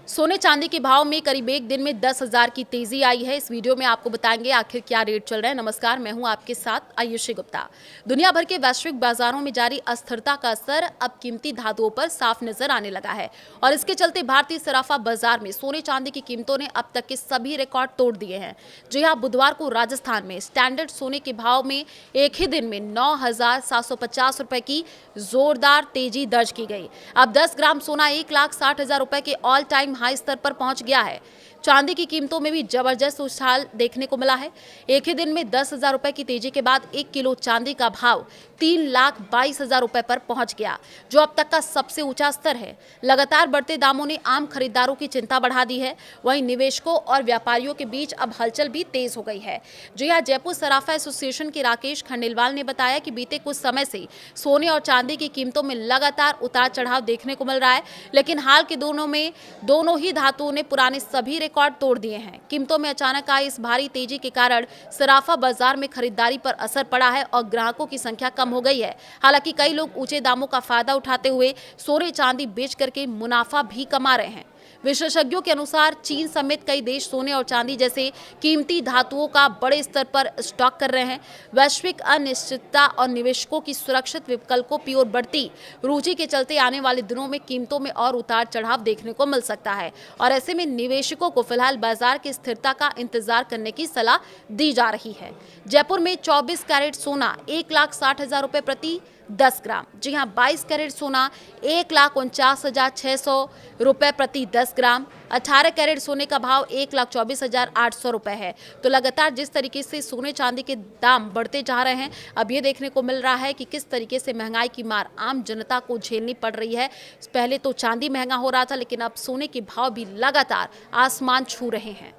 सोने चांदी के भाव में करीब एक दिन में 10,000 की तेजी आई है। इस वीडियो में आपको बताएंगे आखिर क्या रेट चल रहे हैं। नमस्कार, मैं हूं आपके साथ आयुषी गुप्ता। दुनिया भर के वैश्विक बाजारों में जारी अस्थिरता का असर अब कीमती धातुओं पर साफ नजर आने लगा है और इसके चलते भारतीय सराफा बाजार में सोने चांदी की कीमतों ने अब तक के सभी रिकॉर्ड तोड़ दिए हैं। जी हां, बुधवार को राजस्थान में स्टैंडर्ड सोने के भाव में एक ही दिन में 9,750 रुपए की जोरदार तेजी दर्ज की गई। अब 10 ग्राम सोना 1,60,000 रुपए के ऑल टाइम हाई स्तर पर पहुंच गया है। चांदी की कीमतों में भी जबरदस्त उछाल देखने को मिला है। एक ही दिन में 10,000 रुपए की तेजी के बाद 1 किलो चांदी का भाव 3,22,000 रुपए पर पहुंच गया, जो अब तक का सबसे ऊंचा स्तर है। लगातार बढ़ते दामों ने आम खरीदारों की चिंता बढ़ा दी है। वहीं निवेशकों और व्यापारियों के बीच अब हलचल भी तेज हो गई है। जी हां, जयपुर सराफा एसोसिएशन के राकेश खंडेलवाल ने बताया कि बीते कुछ समय से सोने और चांदी की कीमतों में लगातार उतार चढ़ाव देखने को मिल रहा है, लेकिन हाल के दोनों ही धातुओं ने पुराने सभी रिकॉर्ड तोड़ दिए हैं। कीमतों में अचानक आई इस भारी तेजी के कारण सराफा बाजार में खरीदारी पर असर पड़ा है और ग्राहकों की संख्या कम हो गई है। हालांकि कई लोग ऊंचे दामों का फायदा उठाते हुए सोने चांदी बेच करके मुनाफा भी कमा रहे हैं। विशेषज्ञों के अनुसार चीन समेत कई देश सोने और चांदी जैसे कीमती धातुओं का बड़े स्तर पर स्टॉक कर रहे हैं। वैश्विक अनिश्चितता और निवेशकों की सुरक्षित विकल्पों की ओर बढ़ती रुचि के चलते आने वाले दिनों में कीमतों में और उतार चढ़ाव देखने को मिल सकता है और ऐसे में निवेशकों को फिलहाल बाजार की स्थिरता का इंतजार करने की सलाह दी जा रही है। जयपुर में 24 कैरेट सोना 1,60,000 रुपए प्रति 10 ग्राम। जी हां, 22 कैरेट सोना 1,49,600 रुपए प्रति 10 ग्राम। 18 कैरेट सोने का भाव 1,24,800 रुपए है। तो लगातार जिस तरीके से सोने चांदी के दाम बढ़ते जा रहे हैं, अब ये देखने को मिल रहा है कि किस तरीके से महंगाई की मार आम जनता को झेलनी पड़ रही है। पहले तो चांदी महंगा हो रहा था, लेकिन अब सोने के भाव भी लगातार आसमान छू रहे हैं।